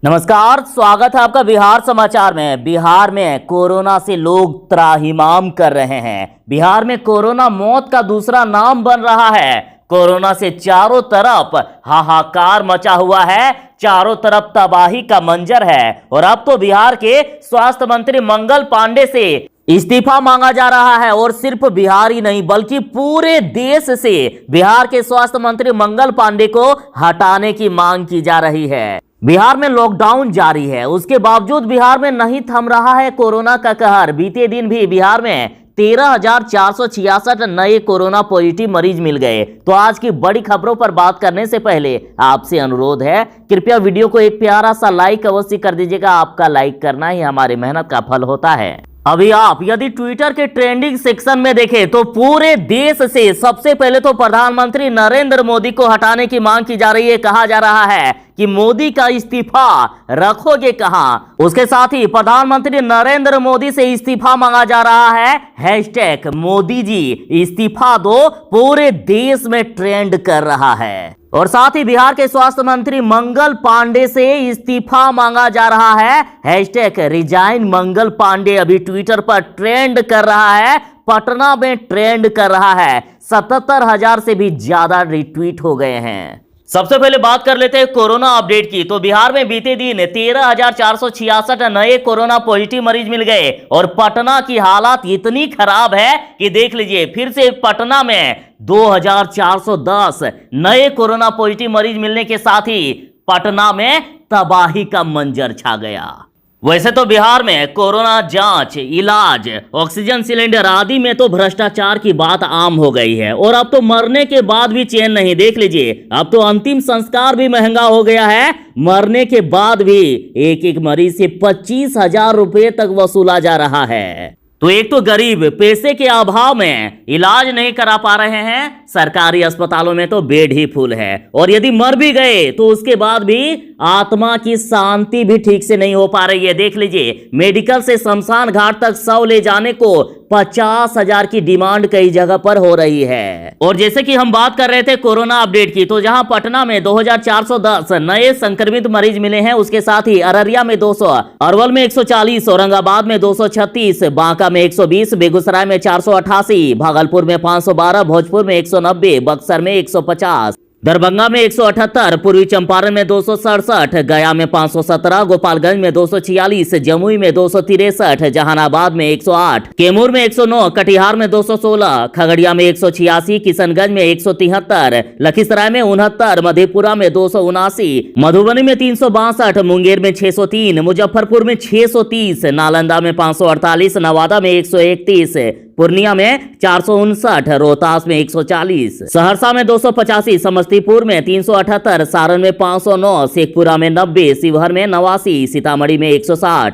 नमस्कार, स्वागत है आपका बिहार समाचार में। बिहार में कोरोना से लोग त्राहिमाम कर रहे हैं। बिहार में कोरोना मौत का दूसरा नाम बन रहा है। कोरोना से चारों तरफ हाहाकार मचा हुआ है, चारों तरफ तबाही का मंजर है। और अब तो बिहार के स्वास्थ्य मंत्री मंगल पांडे से इस्तीफा मांगा जा रहा है। और सिर्फ बिहार ही नहीं बल्कि पूरे देश से बिहार के स्वास्थ्य मंत्री मंगल पांडे को हटाने की मांग की जा रही है। बिहार में लॉकडाउन जारी है, उसके बावजूद बिहार में नहीं थम रहा है कोरोना का कहर। बीते दिन भी बिहार में 13,466 नए कोरोना पॉजिटिव मरीज मिल गए। तो आज की बड़ी खबरों पर बात करने से पहले आपसे अनुरोध है, कृपया वीडियो को एक प्यारा सा लाइक अवश्य कर दीजिएगा। आपका लाइक करना ही हमारी मेहनत का फल होता है। अभी आप यदि ट्विटर के ट्रेंडिंग सेक्शन में देखें तो पूरे देश से सबसे पहले तो प्रधानमंत्री नरेंद्र मोदी को हटाने की मांग की जा रही है। कहा जा रहा है कि मोदी का इस्तीफा रखोगे कहां। उसके साथ ही प्रधानमंत्री नरेंद्र मोदी से इस्तीफा मांगा जा रहा है। हैशटैग मोदी जी इस्तीफा दो पूरे देश में ट्रेंड कर रहा है। और साथ ही बिहार के स्वास्थ्य मंत्री मंगल पांडे से इस्तीफा मांगा जा रहा है। हैशटैग रिजाइन मंगल पांडे अभी ट्विटर पर ट्रेंड कर रहा है, पटना में ट्रेंड कर रहा है। 77,000 से भी ज्यादा रिट्वीट हो गए हैं। सबसे पहले बात कर लेते हैं कोरोना अपडेट की। तो बिहार में बीते दिन 13,466 नए कोरोना पॉजिटिव मरीज मिल गए। और पटना की हालत इतनी खराब है कि देख लीजिए, फिर से पटना में 2,410 नए कोरोना पॉजिटिव मरीज मिलने के साथ ही पटना में तबाही का मंजर छा गया। वैसे तो बिहार में कोरोना जांच, इलाज, ऑक्सीजन सिलेंडर आदि में तो भ्रष्टाचार की बात आम हो गई है। और अब तो मरने के बाद भी चैन नहीं। देख लीजिए, अब तो अंतिम संस्कार भी महंगा हो गया है। मरने के बाद भी एक एक मरीज से 25,000 रुपए तक वसूला जा रहा है। तो एक तो गरीब पैसे के अभाव में इलाज नहीं करा पा रहे हैं, सरकारी अस्पतालों में तो बेड ही फुल है। और यदि मर भी गए तो उसके बाद भी आत्मा की शांति भी ठीक से नहीं हो पा रही है। देख लीजिए, मेडिकल से शमशान घाट तक शव ले जाने को 50,000 की डिमांड कई जगह पर हो रही है। और जैसे कि हम बात कर रहे थे कोरोना अपडेट की, तो जहां पटना में 2,410 नए संक्रमित मरीज मिले हैं, उसके साथ ही अररिया में 200, अरवल में 140, औरंगाबाद में 236, बांका में 120, बेगूसराय में 488, भागलपुर में 512, भोजपुर में 190, बक्सर में 150, दरभंगा में 178, पूर्वी चंपारण में 267, गया में 517, गोपालगंज में 246, जमुई में 263, जहानाबाद में 108, कैमूर में 109, कटिहार में 216, खगड़िया में 186, किशनगंज में 173, लखीसराय में 69, मधेपुरा में 279, मधुबनी में 362, मुंगेर में 603, मुजफ्फरपुर में 630, नालंदा में 548, नवादा में 131, पूर्णिया में 459, रोहतास में 140, सहरसा में 285, समस्तीपुर में 378, सारण में 509, शेखपुरा में 90, शिवहर में 89, सीतामढ़ी में 160,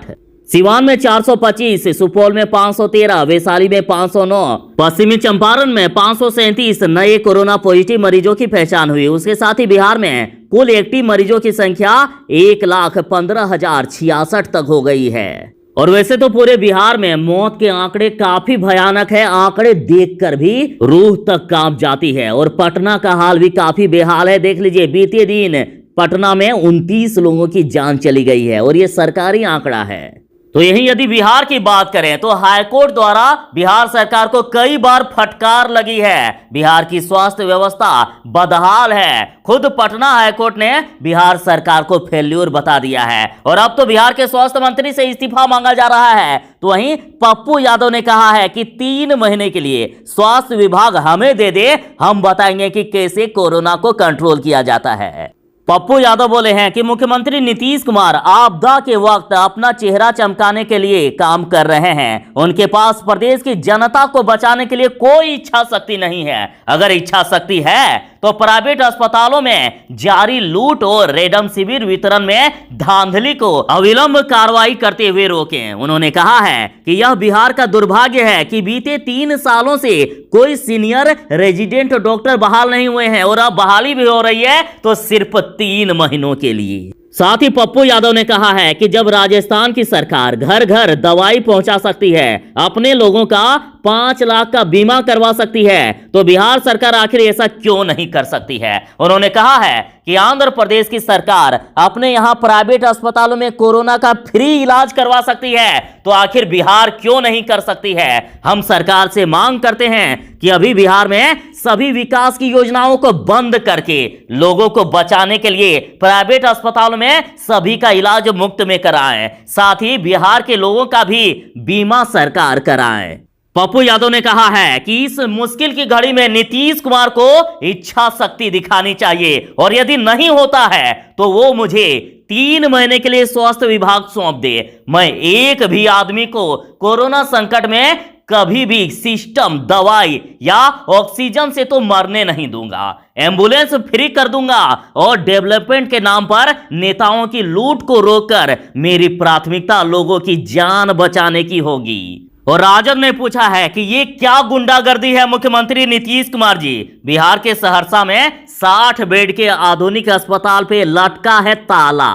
सिवान में 425, सुपौल में 513, वैशाली में 509, पश्चिमी चंपारण में 537 नए कोरोना पॉजिटिव मरीजों की पहचान हुई। उसके साथ ही बिहार में कुल एक्टिव मरीजों की संख्या 1,15,066 तक हो गई है। और वैसे तो पूरे बिहार में मौत के आंकड़े काफी भयानक है। आंकड़े देखकर भी रूह तक कांप जाती है। और पटना का हाल भी काफी बेहाल है। देख लीजिए, बीते दिन पटना में 29 लोगों की जान चली गई है और ये सरकारी आंकड़ा है। तो यही यदि बिहार की बात करें तो हाईकोर्ट द्वारा बिहार सरकार को कई बार फटकार लगी है। बिहार की स्वास्थ्य व्यवस्था बदहाल है। खुद पटना हाईकोर्ट ने बिहार सरकार को फेल्यूर बता दिया है। और अब तो बिहार के स्वास्थ्य मंत्री से इस्तीफा मांगा जा रहा है। तो वहीं पप्पू यादव ने कहा है कि 3 महीने के लिए स्वास्थ्य विभाग हमें दे दे, हम बताएंगे कि कैसे कोरोना को कंट्रोल किया जाता है। पप्पू यादव बोले हैं कि मुख्यमंत्री नीतीश कुमार आपदा के वक्त अपना चेहरा चमकाने के लिए काम कर रहे हैं। उनके पास प्रदेश की जनता को बचाने के लिए कोई इच्छा शक्ति नहीं है। अगर इच्छा शक्ति है तो प्राइवेट अस्पतालों में जारी लूट और रेमडेसिविर वितरण में धांधली को अविलंब कार्रवाई करते हुए रोकें। उन्होंने कहा है कि यह बिहार का दुर्भाग्य है कि बीते 3 सालों से कोई सीनियर रेजिडेंट डॉक्टर बहाल नहीं हुए हैं। और अब बहाली भी हो रही है तो सिर्फ 3 महीनों के लिए। साथ ही पप्पू यादव ने कहा है कि जब राजस्थान की सरकार घर घर दवाई पहुंचा सकती है, अपने लोगों का 5 लाख का बीमा करवा सकती है, तो बिहार सरकार आखिर ऐसा क्यों नहीं कर सकती है। उन्होंने कहा है कि आंध्र प्रदेश की सरकार अपने यहां प्राइवेट अस्पतालों में कोरोना का फ्री इलाज करवा सकती है, तो आखिर बिहार क्यों नहीं कर सकती है। हम सरकार से मांग करते हैं कि अभी बिहार में सभी विकास की योजनाओं को बंद करके लोगों को बचाने के लिए प्राइवेट अस्पतालों में सभी का इलाज मुफ्त में कराएं, साथ ही बिहार के लोगों का भी बीमा सरकार कराएं। पप्पू यादव ने कहा है कि इस मुश्किल की घड़ी में नीतीश कुमार को इच्छा शक्ति दिखानी चाहिए, और यदि नहीं होता है तो वो मुझे 3 महीने के लिए स्वास्थ्य विभाग सौंप दे। मैं एक भी आदमी को कोरोना संकट में कभी भी सिस्टम, दवाई या ऑक्सीजन से तो मरने नहीं दूंगा। एम्बुलेंस फ्री कर दूंगा और डेवलपमेंट के नाम पर नेताओं की लूट को रोककर मेरी प्राथमिकता लोगों की जान बचाने की होगी। और राजद ने पूछा है कि ये क्या गुंडागर्दी है मुख्यमंत्री नीतीश कुमार जी। बिहार के सहरसा में 60 बेड के आधुनिक अस्पताल पे लटका है ताला,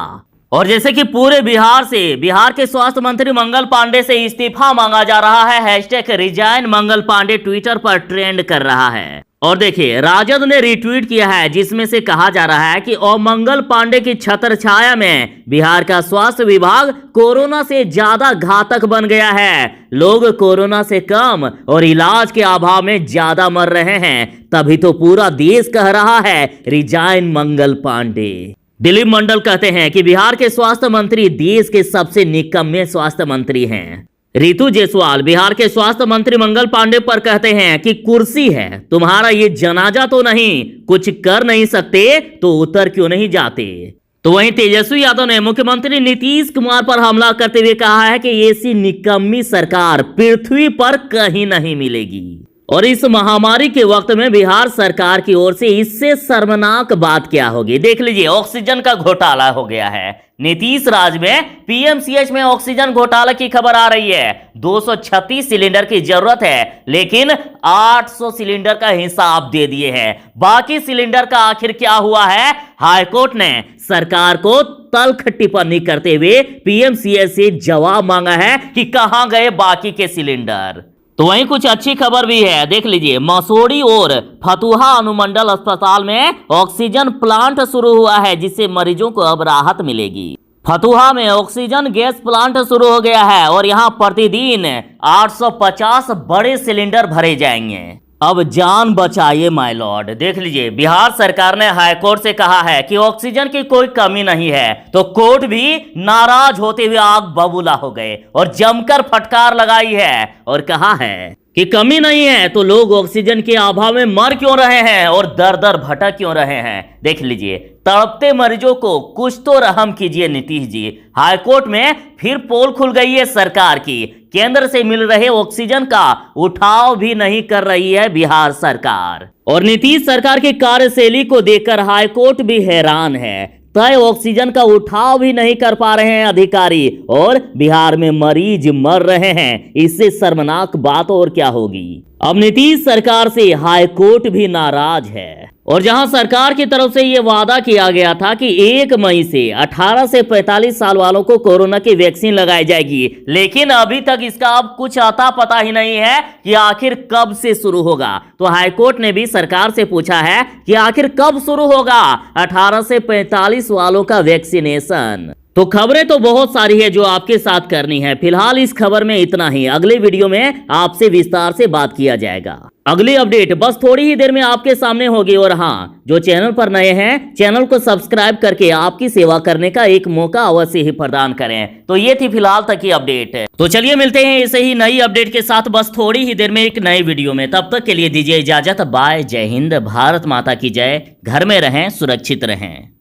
और जैसे कि पूरे बिहार से बिहार के स्वास्थ्य मंत्री मंगल पांडे से इस्तीफा मांगा जा रहा है, hashtag resign Mangal Pandey Twitter पर ट्रेंड कर रहा है। और देखिए, राजद ने रिट्वीट किया है जिसमें से कहा जा रहा है कि और मंगल पांडे की छत्र छाया में बिहार का स्वास्थ्य विभाग कोरोना से ज्यादा घातक बन गया है। लोग कोरोना से कम और इलाज के अभाव में ज्यादा मर रहे हैं, तभी तो पूरा देश कह रहा है रिजाइन मंगल पांडे। दिलीप मंडल कहते हैं कि बिहार के स्वास्थ्य मंत्री देश के सबसे निकम्मे स्वास्थ्य मंत्री हैं। रितु जायसवाल बिहार के स्वास्थ्य मंत्री मंगल पांडे पर कहते हैं कि कुर्सी है तुम्हारा, ये जनाजा तो नहीं, कुछ कर नहीं सकते तो उतर क्यों नहीं जाते। तो वहीं तेजस्वी यादव ने मुख्यमंत्री नीतीश कुमार पर हमला करते हुए कहा है कि ऐसी निकम्मी सरकार पृथ्वी पर कहीं नहीं मिलेगी। और इस महामारी के वक्त में बिहार सरकार की ओर से इससे शर्मनाक बात क्या होगी, देख लीजिए। ऑक्सीजन का घोटाला हो गया है। नीतीश राज में पीएमसीएच में ऑक्सीजन घोटाला की खबर आ रही है। 236 सिलेंडर की जरूरत है, लेकिन 800 सिलेंडर का हिसाब दे दिए हैं। बाकी सिलेंडर का आखिर क्या हुआ है। हाईकोर्ट ने सरकार को तल्ख टिप्पणी करते हुए पीएमसीएच से जवाब मांगा है कि कहां गए बाकी के सिलेंडर। तो वहीं कुछ अच्छी खबर भी है, देख लीजिए। मसूरी और फतुहा अनुमंडल अस्पताल में ऑक्सीजन प्लांट शुरू हुआ है, जिससे मरीजों को अब राहत मिलेगी। फतुहा में ऑक्सीजन गैस प्लांट शुरू हो गया है और यहां प्रतिदिन 850 बड़े सिलेंडर भरे जाएंगे। अब जान बचाइए माय लॉर्ड। देख लीजिए, बिहार सरकार ने हाईकोर्ट से कहा है कि ऑक्सीजन की कोई कमी नहीं है, तो कोर्ट भी नाराज होते हुए आग बबूला हो गए और जमकर फटकार लगाई है और कहा है कि कमी नहीं है तो लोग ऑक्सीजन के अभाव में मर क्यों रहे हैं और दर दर भटक क्यों रहे हैं। देख लीजिए, तड़पते मरीजों को कुछ तो रहम कीजिए नीतीश जी। हाईकोर्ट में फिर पोल खुल गई है सरकार की। केंद्र से मिल रहे ऑक्सीजन का उठाव भी नहीं कर रही है बिहार सरकार, और नीतीश सरकार की कार्यशैली को देखकर हाईकोर्ट भी हैरान है। तय ऑक्सीजन का उठाव भी नहीं कर पा रहे हैं अधिकारी और बिहार में मरीज मर रहे हैं। इससे शर्मनाक बात और क्या होगी। अब नीतीश सरकार से हाईकोर्ट भी नाराज है, और जहां सरकार की तरफ से यह वादा किया गया था कि 1 मई से 18 से 45 साल वालों को कोरोना की वैक्सीन लगाई जाएगी, लेकिन अभी तक इसका अब कुछ अता पता ही नहीं है कि आखिर कब से शुरू होगा। तो हाईकोर्ट ने भी सरकार से पूछा है कि आखिर कब शुरू होगा 18 से 45 वालों का वैक्सीनेशन। तो खबरें तो बहुत सारी है जो आपके साथ करनी है। फिलहाल इस खबर में इतना ही। अगले वीडियो में आपसे विस्तार से बात किया जाएगा। अगली अपडेट बस थोड़ी ही देर में आपके सामने होगी। और हाँ, जो चैनल पर नए हैं, चैनल को सब्सक्राइब करके आपकी सेवा करने का एक मौका अवश्य ही प्रदान करें। तो ये थी फिलहाल तक की अपडेट। तो चलिए मिलते हैं ऐसे ही नई अपडेट के साथ बस थोड़ी ही देर में एक नई वीडियो में। तब तक के लिए दीजिए इजाजत। बाय। जय हिंद। भारत माता की जय। घर में रहें, सुरक्षित रहें।